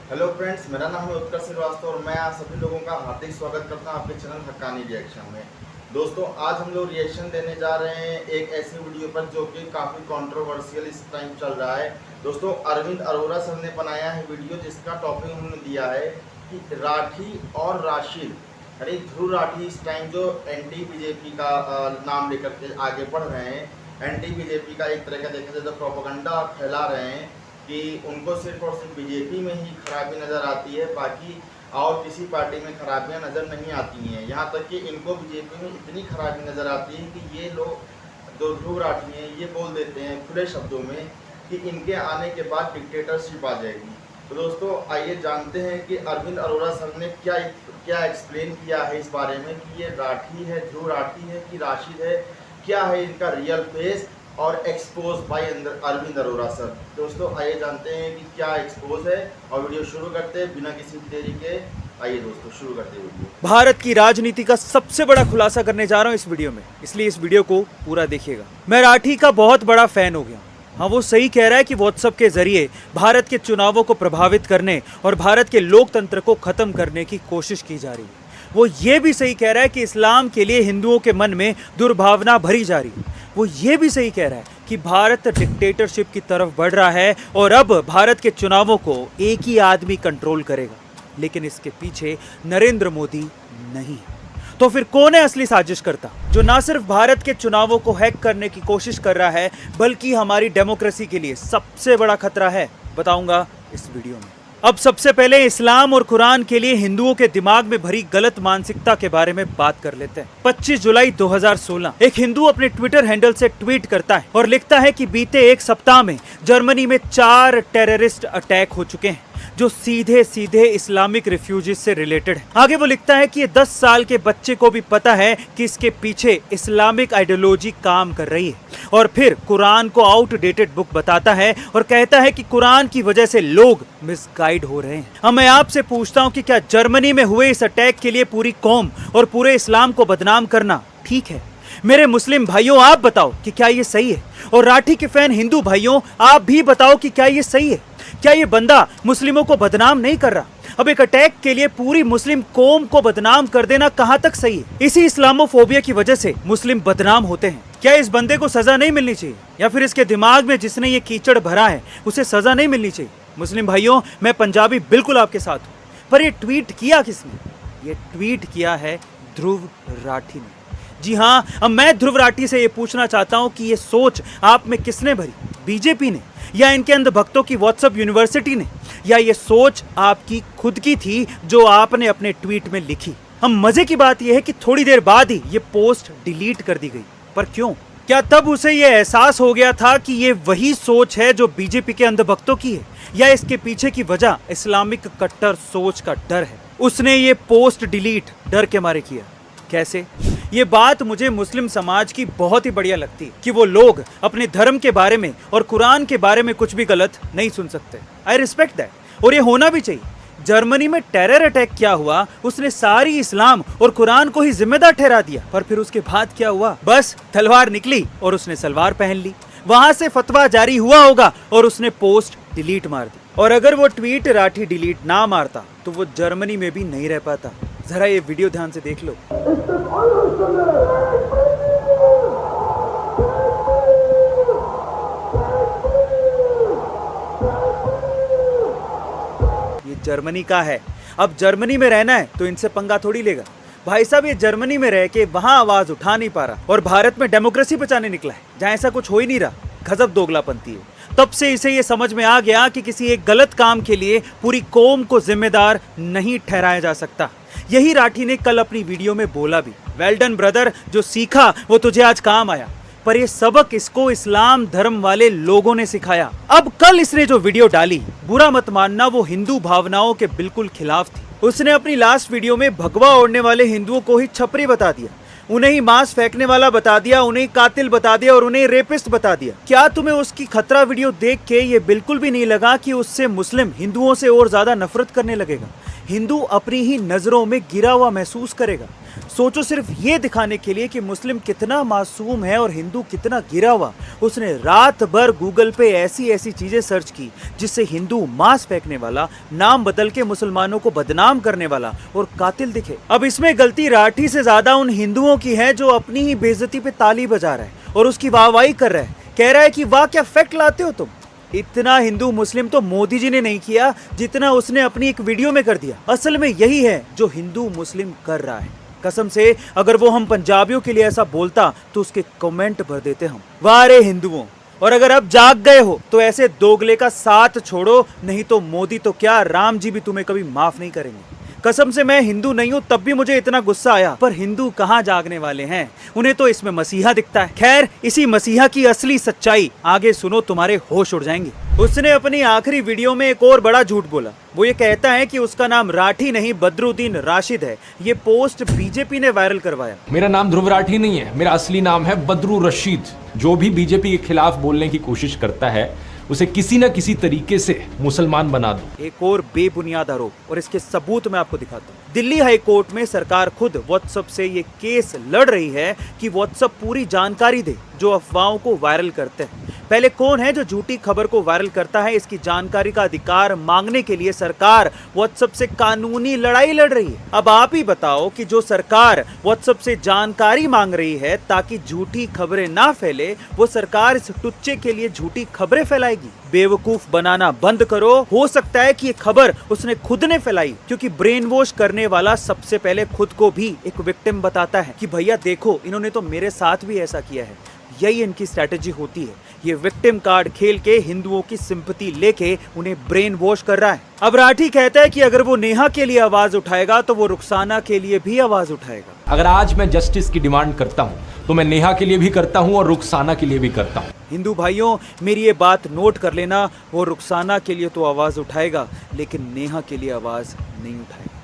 Hello friends, मेरा नाम है उत्कर्ष श्रीवास्तव और मैं आप सभी लोगों का हार्दिक स्वागत करता हूं आपके चैनल हक्कानी रिएक्शन में। दोस्तों, आज हम लोग रिएक्शन देने जा रहे हैं एक ऐसी वीडियो पर जो कि काफ़ी कंट्रोवर्शियल इस टाइम चल रहा है। दोस्तों, अरविंद अरोड़ा सर ने बनाया है वीडियो जिसका टॉपिक उन्होंने दिया है कि राठी और राशिद यानी ध्रुव राठी इस टाइम जो एंटी बीजेपी का नाम लेकर के आगे बढ़ रहे हैं, एंटी बीजेपी का एक तरह का देखा जाए तो प्रोपेगेंडा फैला रहे हैं कि उनको सिर्फ और सिर्फ बीजेपी में ही खराबी नज़र आती है, बाकी और किसी पार्टी में खराबियां नज़र नहीं आती हैं। यहाँ तक कि इनको बीजेपी में इतनी खराबी नज़र आती है कि ये लोग जो ध्रुव राठी हैं ये बोल देते हैं खुले शब्दों में कि इनके आने के बाद डिक्टेटरशिप आ जाएगी। तो दोस्तों, आइए जानते हैं कि अरविंद अरोड़ा सर ने क्या एक्सप्लेन किया है इस बारे में कि ये राठी है, ध्रुव राठी है कि राशिद है, क्या है इनका रियल फेस और expose by Arvind Arora sir. दोस्तों, आइए जानते हैं कि क्या एक्सपोज है और वीडियो शुरू करते हैं बिना किसी देरी के। आइए दोस्तों, शुरू करते हैं वीडियो। भारत की राजनीति का सबसे बड़ा खुलासा करने जा रहा हूं इस वीडियो में, इसलिए इस वीडियो को पूरा देखिएगा। मैं राठी का बहुत बड़ा फैन हो गया। हाँ, वो सही कह रहा है कि व्हाट्सएप के जरिए भारत के चुनावों को प्रभावित करने और भारत के लोकतंत्र को खत्म करने की कोशिश की जा रही है। वो ये भी सही कह रहा है कि इस्लाम के लिए हिंदुओं के मन में दुर्भावना भरी जा रही है। वो ये भी सही कह रहा है कि भारत डिक्टेटरशिप की तरफ बढ़ रहा है और अब भारत के चुनावों को एक ही आदमी कंट्रोल करेगा, लेकिन इसके पीछे नरेंद्र मोदी नहीं है। तो फिर कौन है असली साजिश करता जो ना सिर्फ भारत के चुनावों को हैक करने की कोशिश कर रहा है बल्कि हमारी डेमोक्रेसी के लिए सबसे बड़ा खतरा है? बताऊंगा इस वीडियो में। अब सबसे पहले इस्लाम और कुरान के लिए हिंदुओं के दिमाग में भरी गलत मानसिकता के बारे में बात कर लेते हैं। 25 जुलाई 2016 एक हिंदू अपने ट्विटर हैंडल से ट्वीट करता है और लिखता है कि बीते एक सप्ताह में जर्मनी में 4 टेररिस्ट अटैक हो चुके हैं जो सीधे सीधे इस्लामिक रिफ्यूजीज से रिलेटेड है। आगे वो लिखता है कि ये 10 साल के बच्चे को भी पता है कि इसके पीछे इस्लामिक आइडियोलॉजी काम कर रही है, और फिर कुरान को आउटडेटेड बुक बताता है और कहता है कि कुरान की वजह से लोग मिसगाइड हो रहे हैं। अब मैं आपसे पूछता हूं कि क्या जर्मनी में हुए इस अटैक के लिए पूरी कौम और पूरे इस्लाम को बदनाम करना ठीक है? मेरे मुस्लिम भाइयों, आप बताओ कि क्या ये सही है? और राठी के फैन हिंदू भाइयों, आप भी बताओ कि क्या ये सही है? क्या ये बंदा मुस्लिमों को बदनाम नहीं कर रहा? अब एक अटैक के लिए पूरी मुस्लिम कौम को बदनाम कर देना कहां तक सही है? इसी इस्लामोफोबिया की वजह से मुस्लिम बदनाम होते हैं। क्या इस बंदे को सजा नहीं मिलनी चाहिए, या फिर इसके दिमाग में जिसने ये कीचड़ भरा है उसे सजा नहीं मिलनी चाहिए? मुस्लिम भाइयों, मैं पंजाबी बिल्कुल आपके साथ हूँ, पर ये ट्वीट किया किसने? ये ट्वीट किया है ध्रुव राठी ने। जी हाँ, अब मैं ध्रुव राठी से ये पूछना चाहता हूँ कि ये सोच आप में किसने भरी? बीजेपी ने, या इनके अंधभक्तों की व्हाट्सएप यूनिवर्सिटी ने, या ये सोच आपकी खुद की थी जो आपने अपने ट्वीट में लिखी? हम मजे की बात यह है कि थोड़ी देर बाद ही ये पोस्ट डिलीट कर दी गई। पर क्यों? क्या तब उसे ये एहसास हो गया था कि ये वही सोच है जो बीजेपी के अंधभक्तों की है, या इसके पीछे की वजह इस्लामिक कट्टर सोच का डर है? उसने ये पोस्ट डिलीट डर के मारे किया। कैसे? ये बात मुझे मुस्लिम समाज की बहुत ही बढ़िया लगती है कि वो लोग अपने धर्म के बारे में और कुरान के बारे में कुछ भी गलत नहीं सुन सकते। आई रिस्पेक्ट दैट, और ये होना भी चाहिए। जर्मनी में टेरर अटैक क्या हुआ, उसने सारी इस्लाम और कुरान को ही जिम्मेदार ठहरा दिया, पर फिर उसके बाद क्या हुआ? बस तलवार निकली और उसने सलवार पहन ली। वहां से फतवा जारी हुआ होगा और उसने पोस्ट डिलीट मार दी। और अगर वो ट्वीट राठी डिलीट ना मारता तो वो जर्मनी में भी नहीं रह पाता। जरा ये वीडियो ध्यान से देख लो। ये जर्मनी का है। अब जर्मनी में रहना है तो इनसे पंगा थोड़ी लेगा। भाई साहब, ये जर्मनी में रह के वहां आवाज उठा नहीं पा रहा और भारत में डेमोक्रेसी बचाने निकला है जहां ऐसा कुछ हो ही नहीं रहा। गजब दोगलापंती है। तब से इसे ये समझ में आ गया कि किसी एक गलत काम के लिए पूरी कौम को जिम्मेदार नहीं ठहराया जा सकता। यही राठी ने कल अपनी वीडियो में बोला भी। वेल डन ब्रदर, जो सीखा वो तुझे आज काम आया। पर ये सबक इसको इस्लाम धर्म वाले लोगों ने सिखाया। अब कल इसने जो वीडियो डाली, बुरा मत मानना, वो हिंदू भावनाओं के बिल्कुल खिलाफ थी। उसने अपनी लास्ट वीडियो में भगवा ओढ़ने वाले हिंदुओं को ही छपरी बता दिया, उन्हें ही मांस फेंकने वाला बता दिया, उन्हें कातिल बता दिया और उन्हें रेपिस्ट बता दिया। क्या तुम्हें उसकी खतरा वीडियो देख के ये बिल्कुल भी नहीं लगा कि उससे मुस्लिम हिंदुओं से और ज्यादा नफरत करने लगेगा? हिंदू अपनी ही नजरों में गिरा हुआ महसूस करेगा। सोचो, सिर्फ ये दिखाने के लिए कि मुस्लिम कितना मासूम है और हिंदू कितना गिरा हुआ, उसने रात भर गूगल पे ऐसी ऐसी चीजें सर्च की जिससे हिंदू मांस फेंकने वाला, नाम बदल के मुसलमानों को बदनाम करने वाला और कातिल दिखे। अब इसमें गलती राठी से ज्यादा उन हिंदुओं की है जो अपनी ही बेइज्जती पे ताली बजा रहा है और उसकी वाहवाही कर रहा है, कह रहा है कि वाह क्या फैक्ट लाते हो तुम। इतना हिंदू मुस्लिम तो मोदी जी ने नहीं किया जितना उसने अपनी एक वीडियो में कर दिया। असल में यही है जो हिंदू मुस्लिम कर रहा है। कसम से अगर वो हम पंजाबियों के लिए ऐसा बोलता तो उसके कमेंट भर देते हम, वाह रे हिंदुओं। और अगर अब जाग गए हो तो ऐसे दोगले का साथ छोड़ो, नहीं तो मोदी तो क्या, राम जी भी तुम्हें कभी माफ नहीं करेंगे। कसम से मैं हिंदू नहीं हूं तब भी मुझे इतना गुस्सा आया, पर हिंदू कहां जागने वाले हैं, उन्हें तो इसमें मसीहा दिखता है। खैर, इसी मसीहा की असली सच्चाई आगे सुनो, तुम्हारे होश उड़ जाएंगे। उसने अपनी आखिरी वीडियो में एक और बड़ा झूठ बोला। वो ये कहता है कि उसका नाम राठी नहीं बदरुद्दीन राशिद है। ये पोस्ट बीजेपी ने वायरल करवाया। मेरा नाम ध्रुव राठी नहीं है, मेरा असली नाम है बदरू रशीद। जो भी बीजेपी के खिलाफ बोलने की कोशिश करता है उसे किसी न किसी तरीके से मुसलमान बना दो। एक और बेबुनियाद आरोप, और इसके सबूत मैं आपको दिखाता हूँ। दिल्ली हाई कोर्ट में सरकार खुद व्हाट्सएप से ये केस लड़ रही है कि व्हाट्सएप पूरी जानकारी दे जो अफवाहों को वायरल करते हैं। पहले कौन है जो झूठी खबर को वायरल करता है, इसकी जानकारी का अधिकार मांगने के लिए सरकार व्हाट्सएप से कानूनी लड़ाई लड़ रही है। अब आप ही बताओ कि जो सरकार व्हाट्सएप से जानकारी मांग रही है ताकि झूठी खबरें ना फैले, वो सरकार इस टुच्चे के लिए झूठी खबरें फैलाएगी। बेवकूफ बनाना बंद करो। हो सकता है कि ये खबर उसने खुद ने फैलाई, क्योंकि ब्रेन वॉश करने वाला सबसे पहले खुद को भी एक विक्टिम बताता है कि भैया देखो, इन्होंने तो मेरे साथ भी ऐसा किया है। यही इनकी स्ट्रैटेजी होती है। ये विक्टिम कार्ड खेल के हिंदुओं की सिंपैथी लेके उन्हें ब्रेन वॉश कर रहा है। अब राठी कहता है कि अगर वो नेहा के लिए आवाज उठाएगा तो वो रुखसाना के लिए भी आवाज उठाएगा। अगर आज मैं जस्टिस की डिमांड करता हूं तो मैं नेहा के लिए भी करता हूं और रुखसाना के लिए भी करता हूं। हिंदू भाइयों, मेरी ये बात नोट कर लेना, वो रुखसाना के लिए तो आवाज उठाएगा लेकिन नेहा के लिए आवाज नहीं उठाएगा।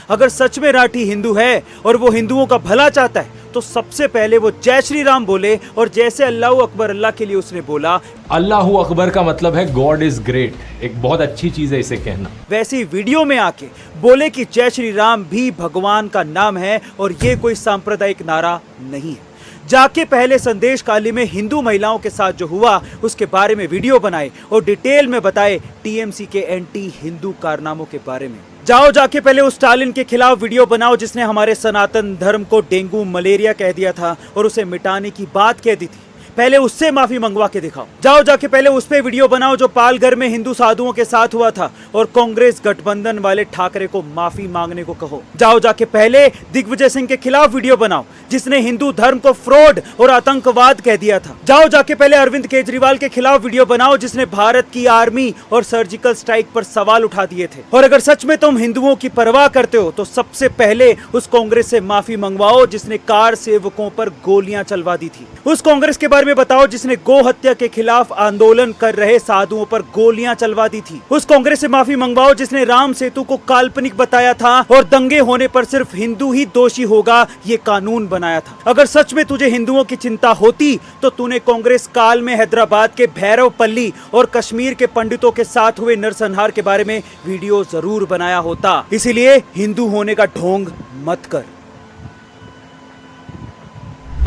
अगर सच में राठी हिंदू है और वो हिंदुओं का भला चाहता है तो सबसे पहले वो जय श्री राम बोले, और जैसे अल्लाह अकबर अल्लाह के लिए उसने बोला, अल्लाह अकबर का मतलब है गॉड इज ग्रेट। एक बहुत अच्छी चीज है इसे कहना। वैसे ही वीडियो में आके बोले कि जय श्री राम भी भगवान का नाम है और ये कोई सांप्रदायिक नारा नहीं है। जाके पहले संदेश काली में हिंदू महिलाओं के साथ जो हुआ उसके बारे में वीडियो बनाए और डिटेल में बताए टीएमसी के एंटी हिंदू कारनामों के बारे में। जाओ जाके पहले उस स्टालिन के खिलाफ वीडियो बनाओ जिसने हमारे सनातन धर्म को डेंगू मलेरिया कह दिया था और उसे मिटाने की बात कह दी थी। पहले उससे माफी मंगवा के दिखाओ। जाओ जाके पहले उस पे वीडियो बनाओ जो पालघर में हिंदू साधुओं के साथ हुआ था और कांग्रेस गठबंधन वाले ठाकरे को माफी मांगने को कहो। जाओ जाके पहले दिग्विजय सिंह के खिलाफ वीडियो बनाओ जिसने हिंदू धर्म को फ्रॉड और आतंकवाद कह दिया था। जाओ जाके पहले अरविंद केजरीवाल के खिलाफ वीडियो बनाओ जिसने भारत की आर्मी और सर्जिकल स्ट्राइक पर सवाल उठा दिए थे। और अगर सच में तुम हिंदुओं की परवाह करते हो तो सबसे पहले उस कांग्रेस से माफी मंगवाओ जिसने कार सेवकों पर गोलियां चलवा दी थी। उस कांग्रेस के बारे में बताओ जिसने गो हत्या के खिलाफ आंदोलन कर रहे साधुओं पर गोलियां चलवा दी थी। उस कांग्रेस से माफी मंगवाओ जिसने राम सेतु को काल्पनिक बताया था और दंगे होने पर सिर्फ हिंदू ही दोषी होगा ये कानून बनाया था। अगर सच में तुझे हिंदुओं की चिंता होती तो तूने कांग्रेस काल में हैदराबाद के भैरवपल्ली और कश्मीर के पंडितों के साथ हुए नरसंहार के बारे में वीडियो जरूर बनाया होता। इसीलिए हिंदू होने का ढोंग मत कर।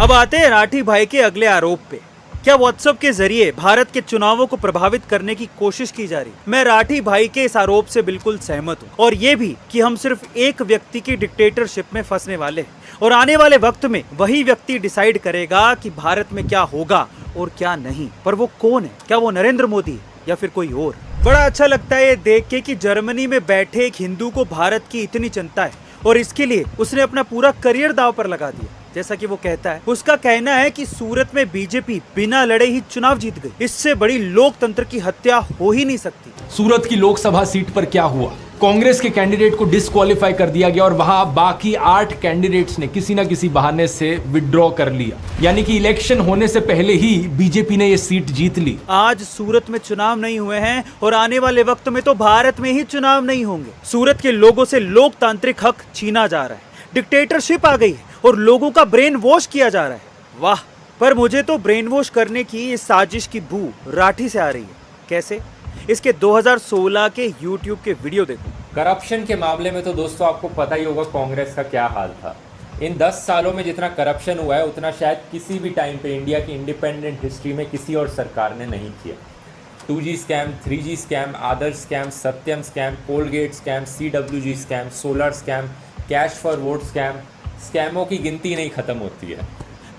अब आते हैं राठी भाई के अगले आरोप पे। क्या व्हाट्सएप के जरिए भारत के चुनावों को प्रभावित करने की कोशिश की जा रही? मैं राठी भाई के इस आरोप से बिल्कुल सहमत हूँ और ये भी कि हम सिर्फ एक व्यक्ति की डिक्टेटरशिप में फंसने वाले हैं और आने वाले वक्त में वही व्यक्ति डिसाइड करेगा कि भारत में क्या होगा और क्या नहीं। पर वो कौन है? क्या वो नरेंद्र मोदी है या फिर कोई और? बड़ा अच्छा लगता है ये देख के कि जर्मनी में बैठे एक हिंदू को भारत की इतनी चिंता है और इसके लिए उसने अपना पूरा करियर दांव पर लगा दिया। जैसा कि वो कहता है, उसका कहना है कि सूरत में बीजेपी बिना लड़े ही चुनाव जीत गई। इससे बड़ी लोकतंत्र की हत्या हो ही नहीं सकती। सूरत की लोकसभा सीट पर क्या हुआ? कांग्रेस के कैंडिडेट को डिस्क्वालीफाई कर दिया गया और वहां बाकी 8 कैंडिडेट्स ने किसी न किसी बहाने से विड्रॉ कर लिया। यानी कि इलेक्शन होने से पहले ही बीजेपी ने ये सीट जीत ली। आज सूरत में चुनाव नहीं हुए हैं और आने वाले वक्त में तो भारत में ही चुनाव नहीं होंगे। सूरत के लोगों से लोकतांत्रिक हक छीना जा रहा है, डिक्टेटरशिप आ गई है और लोगों का ब्रेन वॉश किया जा रहा है। वाह! पर मुझे तो ब्रेन वॉश करने की इस साजिश की बू राठी से आ रही है। कैसे? इसके 2016 के YouTube के वीडियो देखो। करप्शन के मामले में तो दोस्तों आपको पता ही होगा कांग्रेस का क्या हाल था। इन 10 सालों में जितना करप्शन हुआ है उतना शायद किसी भी टाइम पे इंडिया की इंडिपेंडेंट हिस्ट्री में किसी और सरकार ने नहीं किया। 2G scam, 3G scam, Adarsh scam, Satyam scam, Coalgate scam, CWG scam, solar scam, cash for vote scam, स्कैमों की गिनती नहीं खत्म होती है।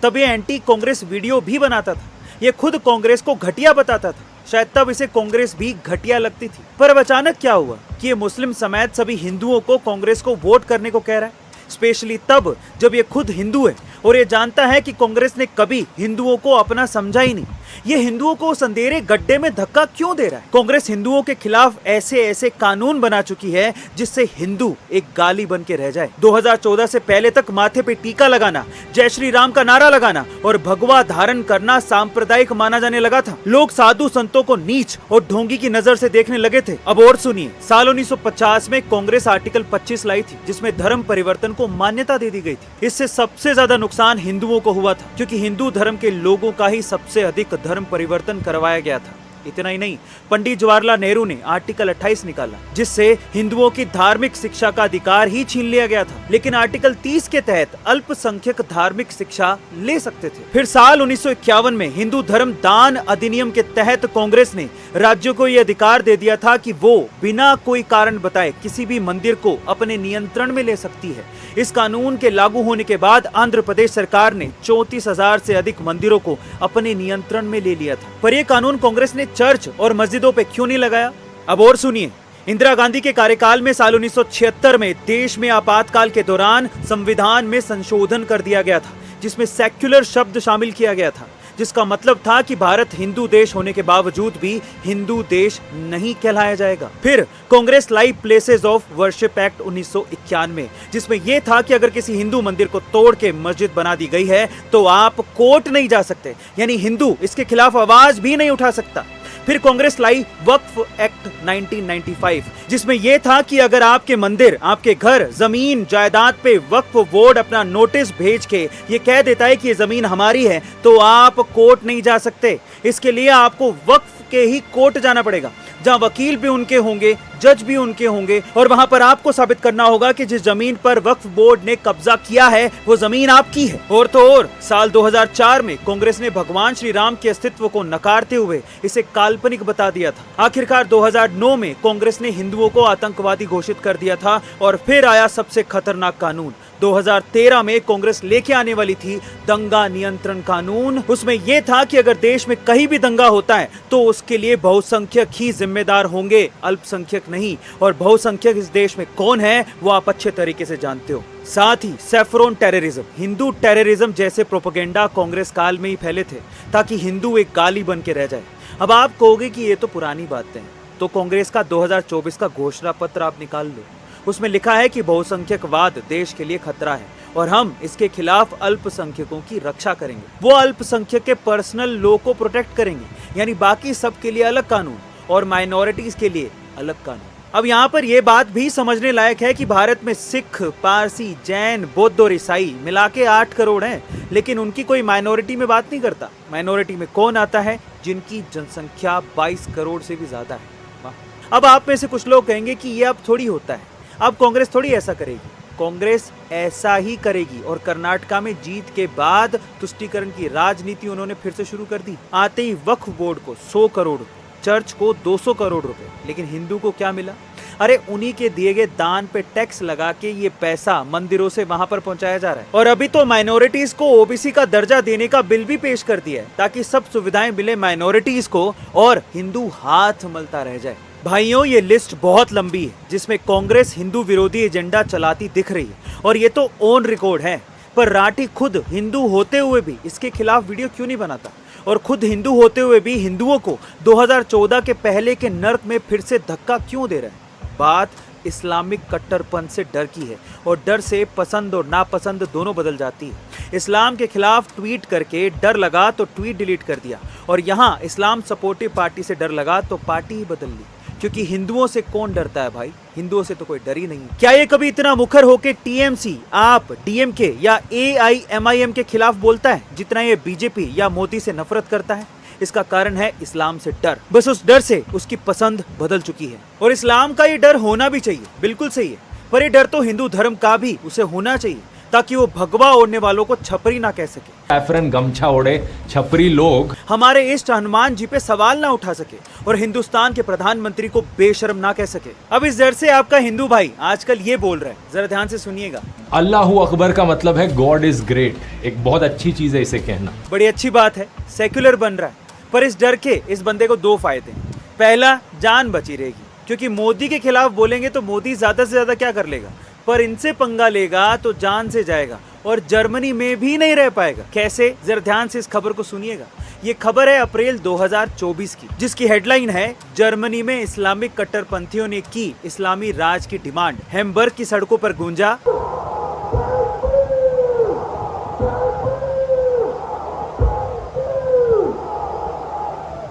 तब ये एंटी कांग्रेस वीडियो भी बनाता था, ये खुद कांग्रेस को घटिया बताता था। शायद तब इसे कांग्रेस भी घटिया लगती थी। पर अब अचानक क्या हुआ कि ये मुस्लिम समेत सभी हिंदुओं को कांग्रेस को वोट करने को कह रहा है, स्पेशली तब जब ये खुद हिंदू है और ये जानता है कि कांग्रेस ने कभी हिंदुओं को अपना समझा ही नहीं। ये हिंदुओं को उस अंधेरे गड्ढे में धक्का क्यों दे रहा है? कांग्रेस हिंदुओं के खिलाफ ऐसे ऐसे कानून बना चुकी है जिससे हिंदू एक गाली बन के रह जाए। 2014 से पहले तक माथे पे टीका लगाना, जय श्री राम का नारा लगाना और भगवा धारण करना सांप्रदायिक माना जाने लगा था। लोग साधु संतों को नीच और ढोंगी की नजर से देखने लगे थे। अब और सुनिए, साल 1950 में कांग्रेस आर्टिकल 25 लाई थी जिसमें धर्म परिवर्तन को मान्यता दे दी गई थी। इससे सबसे ज्यादा नुकसान हिंदुओं को हुआ था क्योंकि हिंदू धर्म के लोगों का ही सबसे अधिक धर्म परिवर्तन करवाया गया था। इतना ही नहीं, पंडित जवाहरलाल नेहरू ने आर्टिकल 28 निकाला जिससे हिंदुओं की धार्मिक शिक्षा का अधिकार ही छीन लिया गया था, लेकिन आर्टिकल 30 के तहत अल्पसंख्यक धार्मिक शिक्षा ले सकते थे। फिर साल 1951 में हिंदू धर्म दान अधिनियम के तहत कांग्रेस ने राज्यों को यह अधिकार दे दिया था कि वो बिना कोई कारण बताए किसी भी मंदिर को अपने नियंत्रण में ले सकती है। इस कानून के लागू होने के बाद आंध्र प्रदेश सरकार ने 34,000 से अधिक मंदिरों को अपने नियंत्रण में ले लिया था। पर यह कानून कांग्रेस ने चर्च और मस्जिदों पे क्यों नहीं लगाया? अब और सुनिए, इंदिरा गांधी के कार्यकाल में साल 1976 में देश में आपातकाल के दौरान संविधान में संशोधन कर दिया गया था जिसमें सेक्युलर शब्द शामिल किया गया था, जिसका मतलब था कि भारत हिंदू देश होने के बावजूद भी हिंदू देश नहीं कहलाया जाएगा। फिर कांग्रेस लाई प्लेसेस ऑफ वर्शिप एक्ट 1991 जिसमें यह था कि अगर किसी हिंदू मंदिर को तोड़ के मस्जिद बना दी गई है तो आप कोर्ट नहीं जा सकते, यानी हिंदू इसके खिलाफ आवाज भी नहीं उठा सकता। फिर कांग्रेस लाई वक्फ एक्ट 1995 जिसमें यह था कि अगर आपके मंदिर, आपके घर, जमीन, जायदाद पे वक्फ बोर्ड अपना नोटिस भेज के ये कह देता है कि ये जमीन हमारी है तो आप कोर्ट नहीं जा सकते। इसके लिए आपको वक्फ के ही कोर्ट जाना पड़ेगा जहां वकील भी उनके होंगे, जज भी उनके होंगे और वहां पर आपको साबित करना होगा कि जिस जमीन पर वक्फ बोर्ड ने कब्जा किया है वो जमीन आपकी है। और तो और साल 2004 में कांग्रेस ने भगवान श्री राम के अस्तित्व को नकारते हुए इसे काल्पनिक बता दिया था। आखिरकार 2009 में कांग्रेस ने हिंदुओं को आतंकवादी घोषित कर दिया था और फिर आया सबसे खतरनाक कानून। 2013 में कांग्रेस लेके आने वाली थी दंगा नियंत्रण कानून। उसमें यह था कि अगर देश में कहीं भी दंगा होता है तो उसके लिए बहुसंख्यक ही जिम्मेदार होंगे, अल्पसंख्यक नहीं। और बहुसंख्यक इस देश में कौन है वो आप अच्छे तरीके से जानते हो। साथ ही सैफरोन टेररिज्म, हिंदू टेररिज्म जैसे प्रोपेगेंडा कांग्रेस काल में ही फैले थे ताकि हिंदू एक गाली बन के रह जाए। अब आप कहोगे कि ये तो पुरानी बातें हैं, तो कांग्रेस का 2024 का घोषणा पत्र आप निकाल लो। उसमें लिखा है कि बहुसंख्यकवाद देश के लिए खतरा है और हम इसके खिलाफ अल्पसंख्यकों की रक्षा करेंगे। वो अल्पसंख्यक के पर्सनल लॉ को प्रोटेक्ट करेंगे, यानी बाकी सब के लिए अलग कानून और माइनॉरिटीज के लिए अलग कानून। अब यहाँ पर यह बात भी समझने लायक है कि भारत में सिख, पारसी, जैन, बौद्ध और ईसाई मिला के 8 करोड़ हैं, लेकिन उनकी कोई माइनॉरिटी में बात नहीं करता। माइनॉरिटी में कौन आता है? जिनकी जनसंख्या 22 करोड़ से भी ज्यादा है। अब आप में से कुछ लोग कहेंगे कि ये अब थोड़ी होता है, अब कांग्रेस थोड़ी ऐसा करेगी। कांग्रेस ऐसा ही करेगी और कर्नाटका में जीत के बाद तुष्टीकरण की राजनीति उन्होंने फिर से शुरू कर दी। आते ही वक्फ बोर्ड को 100 करोड़, चर्च को 200 करोड़ रुपए, लेकिन हिंदू को क्या मिला? अरे उन्हीं के दिए गए दान पे टैक्स लगा के ये पैसा मंदिरों से वहां पर पहुंचाया जा रहा है। और अभी तो माइनॉरिटीज को ओबीसी का दर्जा देने का बिल भी पेश कर दिया है ताकि सब सुविधाएं मिले माइनॉरिटीज को और हिंदू हाथ मलता रह जाए। भाइयों, ये लिस्ट बहुत लंबी है जिसमें कांग्रेस हिंदू विरोधी एजेंडा चलाती दिख रही है और ये तो ऑन रिकॉर्ड है। पर राठी खुद हिंदू होते हुए भी इसके खिलाफ वीडियो क्यों नहीं बनाता? और खुद हिंदू होते हुए भी हिंदुओं को 2014 के पहले के नर्क में फिर से धक्का क्यों दे रहा है? बात इस्लामिक कट्टरपन से डर की है और डर से पसंद और नापसंद दोनों बदल जाती है। इस्लाम के खिलाफ ट्वीट करके डर लगा तो ट्वीट डिलीट कर दिया और यहाँ इस्लाम सपोर्टिव पार्टी से डर लगा तो पार्टी ही बदल ली। क्योंकि हिंदुओं से कौन डरता है भाई? हिंदुओं से तो कोई डर ही नहीं। क्या ये कभी इतना मुखर होके टीएमसी, आप, डीएमके या एआईएमआईएम के खिलाफ बोलता है जितना ये बीजेपी या मोदी से नफरत करता है? इसका कारण है इस्लाम से डर। बस उस डर से उसकी पसंद बदल चुकी है और इस्लाम का ये डर होना भी चाहिए, बिल्कुल सही है। पर ये डर तो हिंदू धर्म का भी उसे होना चाहिए ताकि वो भगवा ओढ़ने वालों को छपरी ना कह सके, सैफरन गमछा ओढ़े छपरी लोग हमारे इष्ट हनुमान जी पे सवाल ना उठा सके और हिंदुस्तान के प्रधानमंत्री को बेशर्म ना कह सके। अब इस डर से आपका हिंदू भाई आजकल ये बोल रहा है, जरा ध्यान से सुनिएगा, अल्लाहू अकबर का मतलब है गॉड इज ग्रेट। एक बहुत अच्छी चीज है इसे कहना। बड़ी अच्छी बात है, सेक्युलर बन रहा है, पर इस डर के इस बंदे को दो फायदे हैं। पहला, जान बची रहेगी, क्योंकि मोदी के खिलाफ बोलेंगे तो मोदी ज्यादा से ज्यादा क्या कर लेगा, पर इनसे पंगा लेगा तो जान से जाएगा और जर्मनी में भी नहीं रह पाएगा। कैसे, जरा ध्यान से इस खबर को सुनिएगा। ये खबर है अप्रैल 2024 की, जिसकी हेडलाइन है, जर्मनी में इस्लामिक कट्टरपंथियों ने की इस्लामी राज की डिमांड, हैम्बर्ग की सड़कों पर गूंजा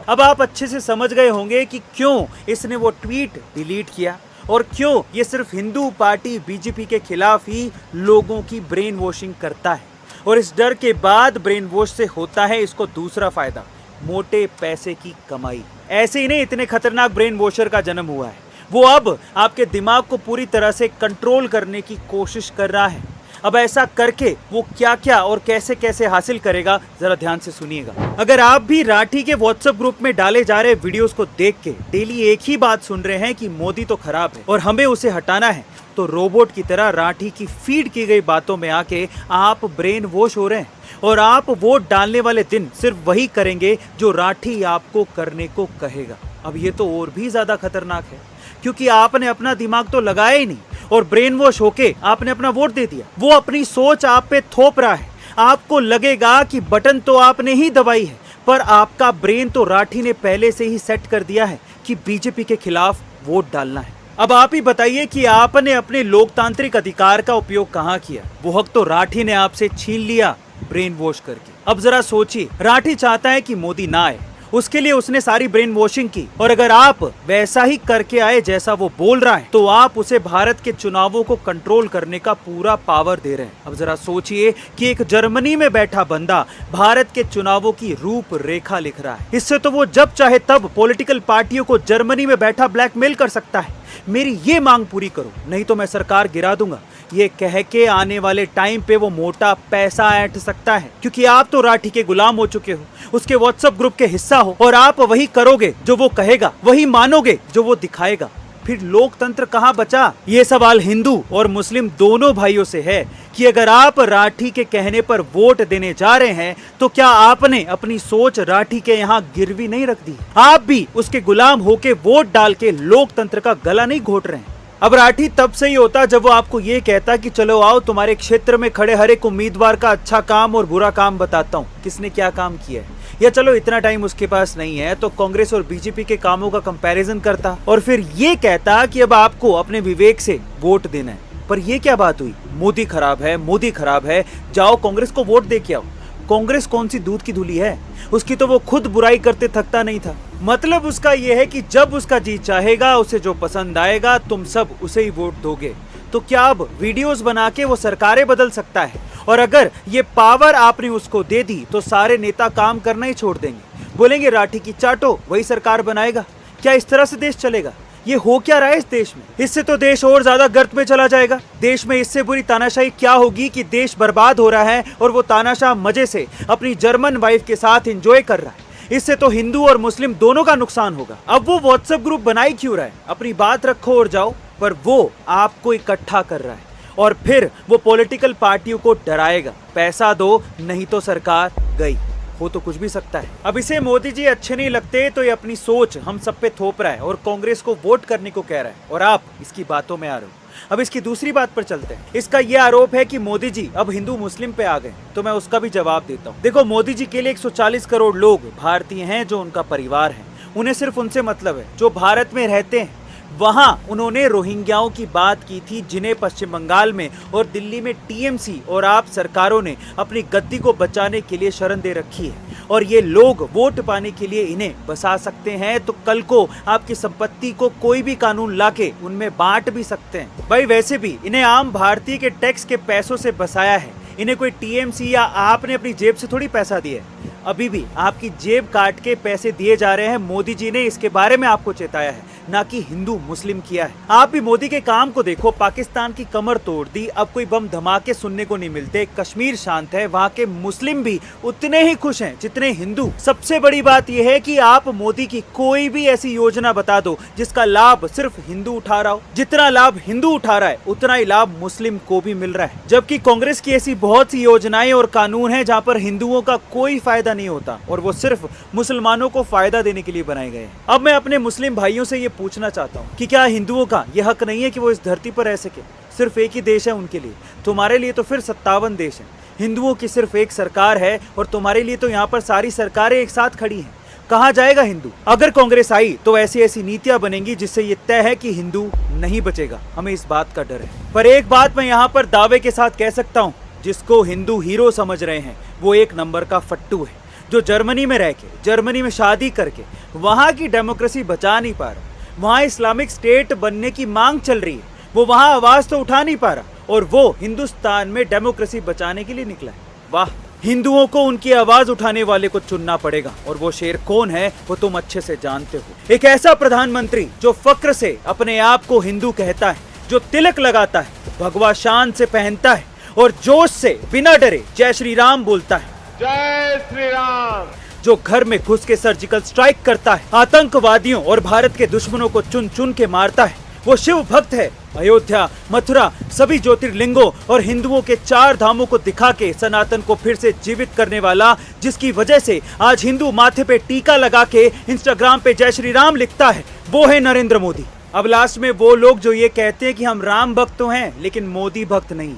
अब आप अच्छे से समझ गए होंगे कि क्यों इसने वो ट्वीट डिलीट किया और क्यों ये सिर्फ हिंदू पार्टी बीजेपी के खिलाफ ही लोगों की ब्रेन वॉशिंग करता है। और इस डर के बाद ब्रेन वॉश से होता है इसको दूसरा फायदा, मोटे पैसे की कमाई। ऐसे ही नहीं, इतने खतरनाक ब्रेन वॉशर का जन्म हुआ है। वो अब आपके दिमाग को पूरी तरह से कंट्रोल करने की कोशिश कर रहा है। अब ऐसा करके वो क्या क्या और कैसे कैसे हासिल करेगा, जरा ध्यान से सुनिएगा। अगर आप भी राठी के व्हाट्सएप ग्रुप में डाले जा रहे वीडियोस को देख के डेली एक ही बात सुन रहे हैं कि मोदी तो खराब है और हमें उसे हटाना है, तो रोबोट की तरह राठी की फीड की गई बातों में आके आप ब्रेन वॉश हो रहे हैं और आप वोट डालने वाले दिन सिर्फ वही करेंगे जो राठी आपको करने को कहेगा। अब ये तो और भी ज्यादा खतरनाक है, क्योंकि आपने अपना दिमाग तो लगाया ही नहीं और ब्रेन वॉश होके आपने अपना वोट दे दिया। वो अपनी सोच आप पे थोप रहा है। आपको लगेगा कि बटन तो आपने ही दबाई है, पर आपका ब्रेन तो राठी ने पहले से ही सेट कर दिया है कि बीजेपी के खिलाफ वोट डालना है। अब आप ही बताइए कि आपने अपने लोकतांत्रिक अधिकार का उपयोग कहां किया? वो हक तो राठी ने आपसे छीन लिया ब्रेन वॉश करके। अब जरा सोचिए, राठी चाहता है कि मोदी ना आए, उसके लिए उसने सारी ब्रेन वॉशिंग की, और अगर आप वैसा ही करके आए जैसा वो बोल रहा है, तो आप उसे भारत के चुनावों को कंट्रोल करने का पूरा पावर दे रहे हैं। अब जरा सोचिए कि एक जर्मनी में बैठा बंदा भारत के चुनावों की रूपरेखा लिख रहा है। इससे तो वो जब चाहे तब पॉलिटिकल पार्टियों को जर्मनी में बैठा ब्लैकमेल कर सकता है। मेरी ये मांग पूरी करो, नहीं तो मैं सरकार गिरा दूंगा। ये कह के आने वाले टाइम पे वो मोटा पैसा ऐंठ सकता है, क्योंकि आप तो राठी के गुलाम हो चुके हो, उसके व्हाट्सएप ग्रुप के हिस्सा हो, और आप वही करोगे जो वो कहेगा, वही मानोगे जो वो दिखाएगा। फिर लोकतंत्र कहाँ बचा? ये सवाल हिंदू और मुस्लिम दोनों भाइयों से है कि अगर आप राठी के कहने पर वोट देने जा रहे हैं, तो क्या आपने अपनी सोच राठी के यहाँ गिरवी नहीं रख दी? आप भी उसके गुलाम होके वोट डाल के लोकतंत्र का गला नहीं घोट रहे हैं। अब राठी तब से ही होता जब वो आपको ये कहता कि चलो आओ, तुम्हारे क्षेत्र में खड़े हर एक उम्मीदवार का अच्छा काम और बुरा काम बताता हूँ, किसने क्या काम किया है। या चलो इतना टाइम उसके पास नहीं है तो कांग्रेस और बीजेपी के कामों का कंपैरिजन करता और फिर ये कहता कि अब आपको अपने विवेक से वोट देना है। पर ये क्या बात हुई? मोदी खराब है, मोदी खराब है, जाओ कांग्रेस को वोट दे के आओ। कांग्रेस कौन सी दूध की धूली है? उसकी तो वो खुद बुराई करते थकता नहीं था। मतलब उसका ये है कि जब उसका जी चाहेगा, उसे जो पसंद आएगा, तुम सब उसे ही वोट दोगे। तो क्या अब वीडियोस बना के वो सरकारें बदल सकता है? और अगर ये पावर आपने उसको दे दी तो सारे नेता काम करना ही छोड़ देंगे, बोलेंगे राठी की चाटो, वही सरकार बनाएगा। क्या इस तरह से देश चलेगा? ये हो क्या रहा है इस देश में? इससे तो देश और ज्यादा गर्त में चला जाएगा। देश में इससे बुरी तानाशाही क्या होगी कि देश बर्बाद हो रहा है और वो तानाशाह मजे से अपनी जर्मन वाइफ के साथ एंजॉय कर रहा है। इससे तो हिंदू और मुस्लिम दोनों का नुकसान होगा। अब वो व्हाट्सएप ग्रुप बनाई क्यों रहा है? अपनी बात रखो और जाओ, पर वो आपको इकट्ठा कर रहा है और फिर वो पॉलिटिकल पार्टियों को डराएगा, पैसा दो नहीं तो सरकार गई। हो तो कुछ भी सकता है। अब इसे मोदी जी अच्छे नहीं लगते तो ये अपनी सोच हम सब पे थोप रहा है और कांग्रेस को वोट करने को कह रहा है, और आप इसकी बातों में आ रहे हो। अब इसकी दूसरी बात पर चलते हैं। इसका ये आरोप है कि मोदी जी अब हिंदू मुस्लिम पे आ गए, तो मैं उसका भी जवाब देता हूँ। देखो, मोदी जी के लिए 140 करोड़ लोग भारतीय हैं जो उनका परिवार है। उन्हें सिर्फ उनसे मतलब है जो भारत में रहते हैं। वहां उन्होंने रोहिंग्याओं की बात की थी, जिन्हें पश्चिम बंगाल में और दिल्ली में टीएमसी और आप सरकारों ने अपनी गद्दी को बचाने के लिए शरण दे रखी है, और ये लोग वोट पाने के लिए इन्हें बसा सकते हैं, तो कल को आपकी संपत्ति को कोई भी कानून लाके उनमें बांट भी सकते हैं। भाई वैसे भी इन्हें आम भारतीय के टैक्स के पैसों से बसाया है। इन्हें कोई टीएमसी या आपने अपनी जेब से थोड़ी पैसा दिया है। अभी भी आपकी जेब काट के पैसे दिए जा रहे हैं। मोदी जी ने इसके बारे में आपको चेताया है। ना कि हिंदू मुस्लिम किया है। आप भी मोदी के काम को देखो, पाकिस्तान की कमर तोड़ दी, अब कोई बम धमाके सुनने को नहीं मिलते, कश्मीर शांत है, वहाँ के मुस्लिम भी उतने ही खुश हैं जितने हिंदू। सबसे बड़ी बात यह है कि आप मोदी की कोई भी ऐसी योजना बता दो जिसका लाभ सिर्फ हिंदू उठा रहा हो। जितना लाभ हिंदू उठा रहा है उतना ही लाभ मुस्लिम को भी मिल रहा है, जबकि कांग्रेस की ऐसी बहुत सी योजनाएं और कानून हैं जहां पर हिंदुओं का कोई फायदा नहीं होता और वो सिर्फ मुसलमानों को फायदा देने के लिए बनाए गए हैं। अब मैं अपने मुस्लिम भाइयों से ये पूछना चाहता हूँ कि क्या हिंदुओं का यह हक नहीं है कि वो इस धरती पर रह सके? सिर्फ एक ही देश है उनके लिए, तुम्हारे लिए तो फिर 57 देश हैं। हिंदुओं की सिर्फ एक सरकार है और तुम्हारे लिए तो यहाँ पर सारी सरकारें एक साथ खड़ी हैं। कहाँ जाएगा हिंदू? अगर कांग्रेस आई तो ऐसी ऐसी नीतियां बनेंगी जिससे ये तय है कि हिंदू नहीं बचेगा। हमें इस बात का डर है। पर एक बात मैं यहाँ पर दावे के साथ कह सकता हूँ, जिसको हिंदू हीरो समझ रहे हैं वो एक नंबर का फट्टू है, जो जर्मनी में रह के, जर्मनी में शादी करके वहाँ की डेमोक्रेसी बचा नहीं पा रहा। वहाँ इस्लामिक स्टेट बनने की मांग चल रही है, वो वहाँ आवाज तो उठा नहीं पा रहा और वो हिंदुस्तान में डेमोक्रेसी बचाने के लिए निकला है। वाह, हिंदुओं को उनकी आवाज उठाने वाले को चुनना पड़ेगा और वो शेर कौन है वो तुम अच्छे से जानते हो। एक ऐसा प्रधानमंत्री जो फक्र से अपने आप को हिंदू कहता है, जो तिलक लगाता है, भगवा शान से पहनता है और जोश से बिना डरे जय श्री राम बोलता है। जय श्री राम। जो घर में घुस के सर्जिकल स्ट्राइक करता है, आतंकवादियों और भारत के दुश्मनों को चुन चुन के मारता है, वो शिव भक्त है। अयोध्या, मथुरा, सभी ज्योतिर्लिंगों और हिंदुओं के 4 धामों को दिखा के सनातन को फिर से जीवित करने वाला, जिसकी वजह से आज हिंदू माथे पे टीका लगा के इंस्टाग्राम पे जय श्री राम लिखता है, वो है नरेंद्र मोदी। अब लास्ट में वो लोग जो ये कहते हैं कि हम राम भक्त तो हैं लेकिन मोदी भक्त नहीं,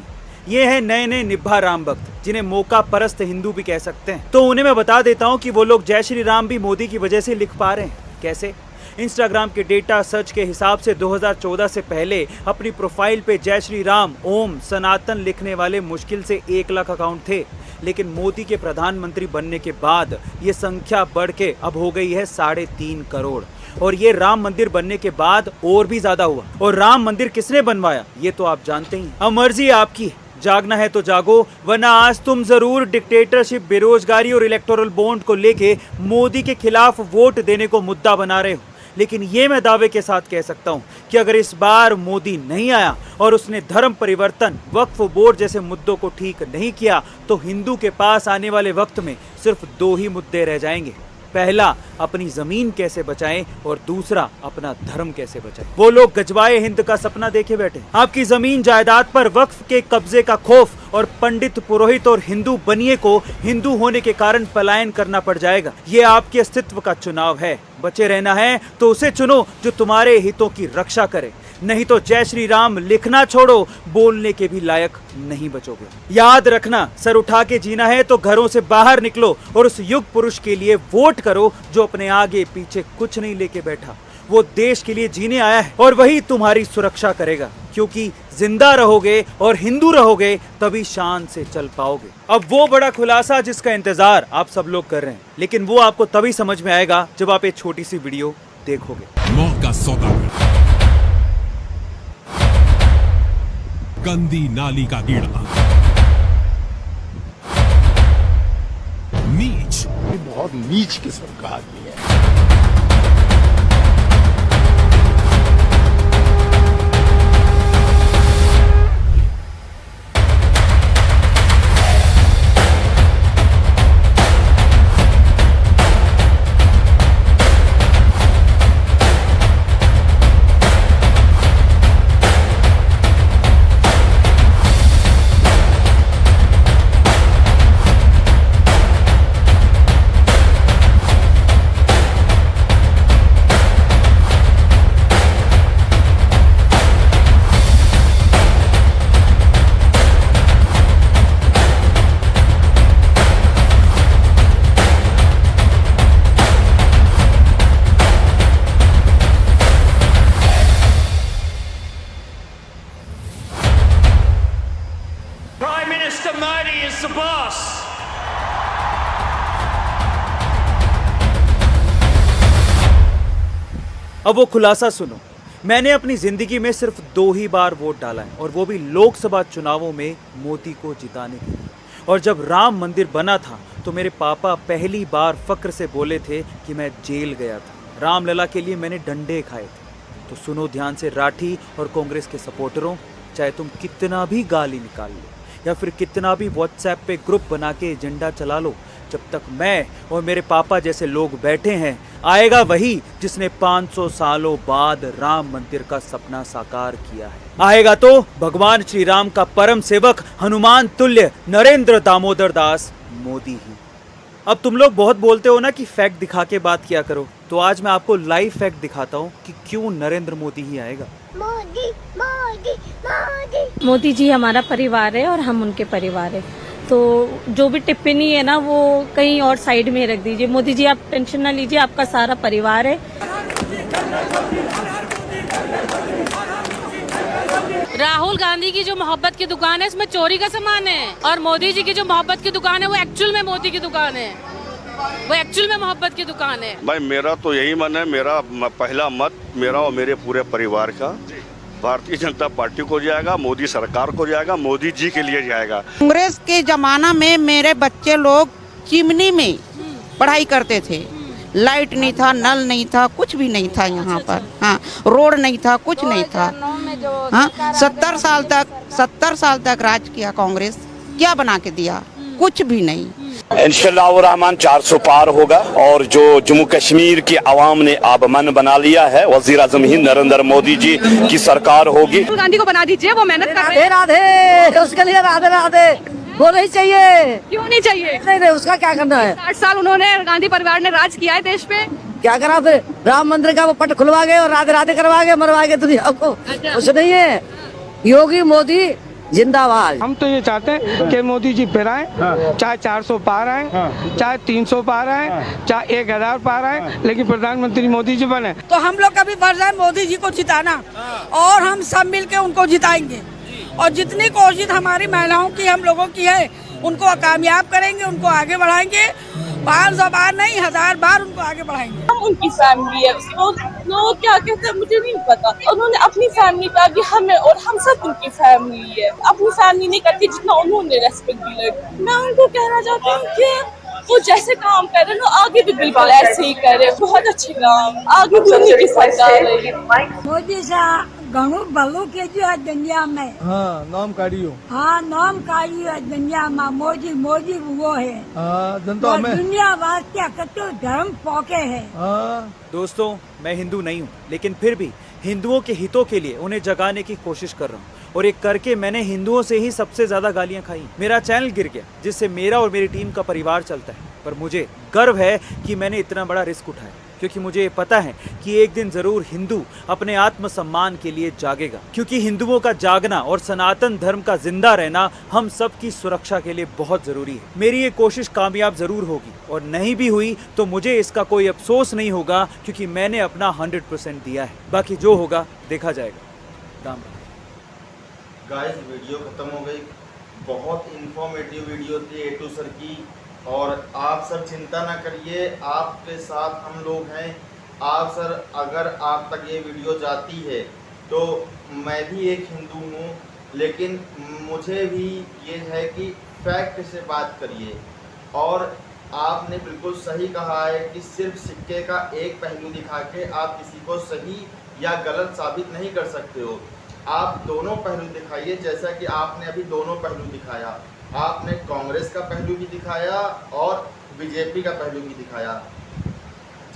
ये है नए नए निब्बा राम भक्त, जिन्हें मौका परस्त हिंदू भी कह सकते हैं। तो उन्हें मैं बता देता हूँ कि वो लोग जय श्री राम भी मोदी की वजह से लिख पा रहे हैं। कैसे? इंस्टाग्राम के डेटा सर्च के हिसाब से 2014 से पहले अपनी प्रोफाइल पे जय श्री राम, ओम, सनातन लिखने वाले मुश्किल से 1 लाख अकाउंट थे, लेकिन मोदी के प्रधानमंत्री बनने के बाद ये संख्या बढ़ के अब हो गई है 3.5 करोड़ और ये राम मंदिर बनने के बाद और भी ज्यादा हुआ। और राम मंदिर किसने बनवाया ये तो आप जानते ही। अब मर्जी आपकी, जागना है तो जागो, वरना आज तुम जरूर डिक्टेटरशिप, बेरोजगारी और इलेक्टोरल बॉन्ड को लेके मोदी के खिलाफ वोट देने को मुद्दा बना रहे हो। लेकिन ये मैं दावे के साथ कह सकता हूं कि अगर इस बार मोदी नहीं आया और उसने धर्म परिवर्तन, वक्फ बोर्ड जैसे मुद्दों को ठीक नहीं किया तो हिंदू के पास आने वाले वक्त में सिर्फ 2 ही मुद्दे रह जाएंगे। पहला, अपनी जमीन कैसे बचाएं और दूसरा, अपना धर्म कैसे बचाएं। वो लोग गजवाए हिंद का सपना देखे बैठे। आपकी जमीन जायदाद पर वक्फ के कब्जे का खौफ और पंडित, पुरोहित और हिंदू बनिए को हिंदू होने के कारण पलायन करना पड़ जाएगा। ये आपके अस्तित्व का चुनाव है। बचे रहना है तो उसे चुनो जो तुम्हारे हितों की रक्षा करे, नहीं तो जय श्री राम लिखना छोड़ो, बोलने के भी लायक नहीं बचोगे। याद रखना, सर उठा के जीना है तो घरों से बाहर निकलो और उस युग पुरुष के लिए वोट करो जो अपने आगे पीछे कुछ नहीं लेके बैठा। वो देश के लिए जीने आया है और वही तुम्हारी सुरक्षा करेगा, क्योंकि जिंदा रहोगे और हिंदू रहोगे तभी शान से चल पाओगे। अब वो बड़ा खुलासा जिसका इंतजार आप सब लोग कर रहे हैं, लेकिन वो आपको तभी समझ में आएगा जब आप एक छोटी सी वीडियो देखोगे। मौका सौदागर, गंदी नाली का कीड़ा, नीच, बहुत नीच किस्म का आदमी है। Prime Minister Modi is the boss. अब वो खुलासा सुनो। मैंने अपनी जिंदगी में सिर्फ 2 ही बार वोट डाला है और वो भी लोकसभा चुनावों में मोदी को जिताने के लिए। और जब राम मंदिर बना था तो मेरे पापा पहली बार फक्र से बोले थे कि मैं जेल गया था। रामलला के लिए मैंने डंडे खाए थे। तो सुनो ध्यान से राठी और कांग्रेस के सपोर्टरों, चाहे तुम कितना भी गाली निकाल लो या फिर कितना भी व्हाट्सएप पे ग्रुप बना के एजेंडा चला लो, जब तक मैं और मेरे पापा जैसे लोग बैठे हैं, आएगा वही जिसने 500 सालों बाद राम मंदिर का सपना साकार किया है। आएगा तो भगवान श्री राम का परम सेवक, हनुमान तुल्य नरेंद्र दामोदर दास मोदी ही। अब तुम लोग बहुत बोलते हो ना कि फैक्ट दिखा के बात किया करो, तो आज मैं आपको लाइव फैक्ट दिखाता हूँ कि क्यों नरेंद्र मोदी ही आएगा। मोदी मोदी मोदी मोदी जी हमारा परिवार है और हम उनके परिवार है, तो जो भी टिप्पणी है ना वो कहीं और साइड में रख दीजिए। मोदी जी आप टेंशन ना लीजिए, आपका सारा परिवार है। राहुल गांधी की जो मोहब्बत की दुकान है इसमें चोरी का सामान है, और मोदी जी की जो मोहब्बत की दुकान है वो एक्चुअल में मोदी की दुकान है, वो एक्चुअल में मोहब्बत की दुकान है। भाई मेरा तो यही मन है, मेरा पहला मत मेरा और मेरे पूरे परिवार का भारतीय जनता पार्टी को जाएगा, मोदी सरकार को जाएगा, मोदी जी के लिए जाएगा। कांग्रेस के जमाना में मेरे बच्चे लोग चिमनी में पढ़ाई करते थे, लाइट नहीं था, नल नहीं था, कुछ भी नहीं था यहाँ पर। हाँ, रोड नहीं था, कुछ नहीं था। हाँ, 70 साल तक राज किया कांग्रेस, क्या बना के दिया? कुछ भी नहीं। इंशाअल्लाह रहमान 400 पार होगा, और जो जम्मू कश्मीर की आवाम ने अब मन बना लिया है, वजीर आजम ही नरेंद्र मोदी जी की सरकार होगी। राहुल गांधी को बना दीजिए, वो मेहनत कर रहे हैं। राधे उसके लिए राधे राधे वो नहीं चाहिए। क्यों नहीं चाहिए? नहीं, उसका क्या करना है? 8 साल उन्होंने गांधी परिवार ने राज किया है देश पे। क्या करा फिर? राम मंदिर का वो पट खुलवा गए और राधे राधे करवा गए, मरवा गए दुनिया को। कुछ नहीं है। योगी मोदी जिंदाबाद। हम तो ये चाहते हैं कि मोदी जी फिर आए, चाहे 400 पार आए, चाहे 300 पार आए, चाहे 1000 पार आए, लेकिन प्रधानमंत्री मोदी जी बने। तो हम लोग का भी फर्ज है मोदी जी को जिताना, और हम सब मिलके उनको जिताएंगे, और जितनी कोशिश हमारी महिलाओं की, हम लोगों की है, उनको कामयाब करेंगे, उनको आगे बढ़ाएंगे। 500 बार नहीं, 1000 बार उनको आगे बढ़ाएंगे। हम उनकी फैमिली है, लोग क्या कहते हैं मुझे नहीं पता। उन्होंने अपनी फैमिली का आगे हमें, और हम सब उनकी फैमिली है। अपनी फैमिली नहीं करती जितना उन्होंने रेस्पेक्ट दी। मैं उनको कहना चाहती हूँ कि वो जैसे काम कर रहे हैं आगे भी बिल्कुल ऐसे ही करे, बहुत अच्छे काम, आगे भी उन्हीं की सरकार है। मोदी साहब घणું ભલું કેજો આ દુનિયા में। हाँ, नाम काढ़ियो। हाँ, नाम काढ़ियो दुनिया में। मोदी मोदी वो है। जनता में दुनिया वास्ते कतो धर्म पोके है। दोस्तों, मैं हिंदू नहीं हूँ, लेकिन फिर भी हिंदुओं के हितों के लिए उन्हें जगाने की कोशिश कर रहा हूँ, और एक करके मैंने हिंदुओं से ही सबसे ज्यादा गालियां खाई। मेरा चैनल गिर गया, जिससे मेरा और मेरी टीम का परिवार चलता है, पर मुझे गर्व है कि मैंने इतना बड़ा रिस्क उठाया, क्योंकि मुझे पता है कि एक दिन जरूर हिंदू अपने आत्मसम्मान के लिए जागेगा, क्योंकि हिंदुओं का जागना और सनातन धर्म का जिंदा रहना हम सब की सुरक्षा के लिए बहुत जरूरी है। मेरी ये कोशिश कामयाब जरूर होगी, और नहीं भी हुई तो मुझे इसका कोई अफसोस नहीं होगा, क्योंकि मैंने अपना 100% दिया है। बाकी जो होगा देखा जाएगा। राम गाइस, वीडियो खत्म हो गई। बहुत इंफॉर्मेटिव वीडियो थी A to Z की, और आप सर चिंता ना करिए, आपके साथ हम लोग हैं। आप सर, अगर आप तक ये वीडियो जाती है तो मैं भी एक हिंदू हूँ, लेकिन मुझे भी ये है कि फैक्ट से बात करिए। और आपने बिल्कुल सही कहा है कि सिर्फ सिक्के का एक पहलू दिखा के आप किसी को सही या गलत साबित नहीं कर सकते हो। आप दोनों पहलू दिखाइए, जैसा कि आपने अभी दोनों पहलू दिखाया। आपने कांग्रेस का पहलू भी दिखाया और बीजेपी का पहलू भी दिखाया,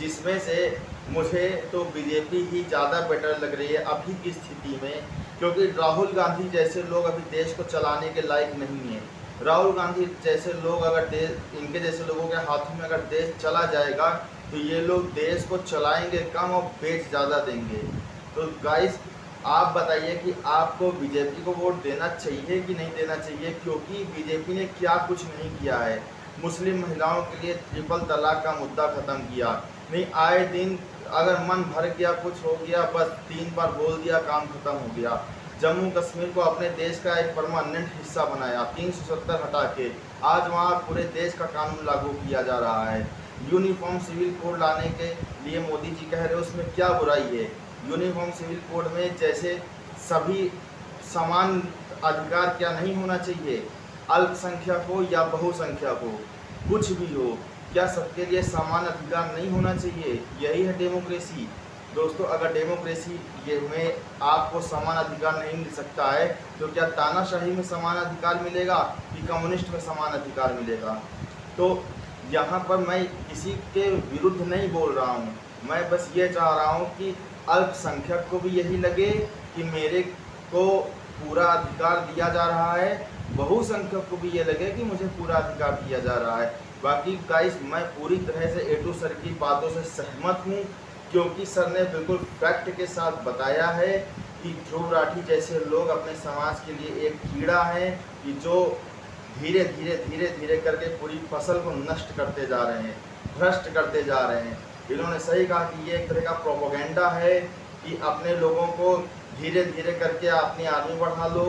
जिसमें से मुझे तो बीजेपी ही ज़्यादा बेटर लग रही है अभी की स्थिति में, क्योंकि राहुल गांधी जैसे लोग अभी देश को चलाने के लायक नहीं है। राहुल गांधी जैसे लोग अगर इनके जैसे लोगों के हाथों में अगर देश चला जाएगा तो ये लोग देश को चलाएंगे कम और बेच ज़्यादा देंगे। तो गाइस, आप बताइए कि आपको बीजेपी को वोट देना चाहिए कि नहीं देना चाहिए, क्योंकि बीजेपी ने क्या कुछ नहीं किया है। मुस्लिम महिलाओं के लिए ट्रिपल तलाक का मुद्दा ख़त्म किया नहीं, आए दिन अगर मन भर गया, कुछ हो गया, बस 3 बार बोल दिया, काम खत्म हो गया। जम्मू कश्मीर को अपने देश का एक परमानेंट हिस्सा बनाया, 370 हटा के आज वहाँ पूरे देश का कानून लागू किया जा रहा है। यूनिफॉर्म सिविल कोड लाने के लिए मोदी जी कह रहे हैं, उसमें क्या बुराई है? यूनिफॉर्म सिविल कोड में जैसे सभी समान अधिकार क्या नहीं होना चाहिए? अल्पसंख्यक हो या बहुसंख्यक हो, कुछ भी हो, क्या सबके लिए समान अधिकार नहीं होना चाहिए? यही है डेमोक्रेसी। दोस्तों अगर डेमोक्रेसी ये में आपको समान अधिकार नहीं मिल सकता है तो क्या तानाशाही में समान अधिकार मिलेगा कि कम्युनिस्ट में समान अधिकार मिलेगा? तो यहाँ पर मैं किसी के विरुद्ध नहीं बोल रहा हूँ, मैं बस ये चाह रहा हूँ कि अल्पसंख्यक को भी यही लगे कि मेरे को पूरा अधिकार दिया जा रहा है, बहुसंख्यक को भी ये लगे कि मुझे पूरा अधिकार दिया जा रहा है। बाकी गाइस मैं पूरी तरह से ए टू सर की बातों से सहमत हूँ, क्योंकि सर ने बिल्कुल फैक्ट के साथ बताया है कि ध्रुव राठी जैसे लोग अपने समाज के लिए एक कीड़ा है कि जो धीरे धीरे करके पूरी फसल को नष्ट करते जा रहे हैं, भ्रष्ट करते जा रहे हैं। इन्होंने सही कहा कि ये एक तरह का प्रोपोगेंडा है कि अपने लोगों को धीरे धीरे करके अपनी आर्मी बढ़ा लो।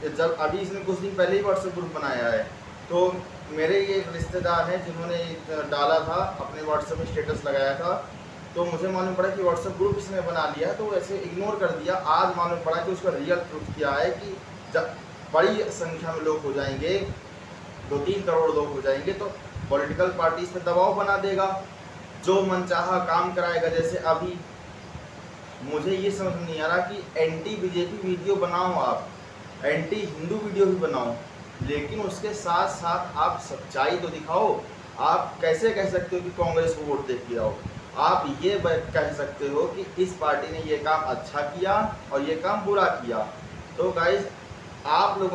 जब अभी इसने कुछ दिन पहले ही व्हाट्सएप ग्रुप बनाया है, तो मेरे ये एक रिश्तेदार हैं जिन्होंने डाला था, अपने व्हाट्सएप में स्टेटस लगाया था, तो मुझे मालूम पड़ा कि व्हाट्सएप ग्रुप इसने बना लिया, तो वैसे इग्नोर कर दिया। आज मालूम पड़ा कि उसका रियल प्रूफ क्या है कि जब बड़ी संख्या में लोग हो जाएंगे, 2-3 करोड़ लोग हो जाएंगे, तो पॉलिटिकल पार्टीज पे दबाव बना देगा, जो मनचाहा काम कराएगा। जैसे अभी मुझे ये समझ नहीं आ रहा कि एंटी बीजेपी वीडियो बनाओ, आप एंटी हिंदू वीडियो भी बनाओ, लेकिन उसके साथ साथ आप सच्चाई तो दिखाओ। आप कैसे कह सकते हो कि कांग्रेस को वोट दे के आओ? आप ये कह सकते हो कि इस पार्टी ने ये काम अच्छा किया और ये काम बुरा किया। तो गाइस आप लोग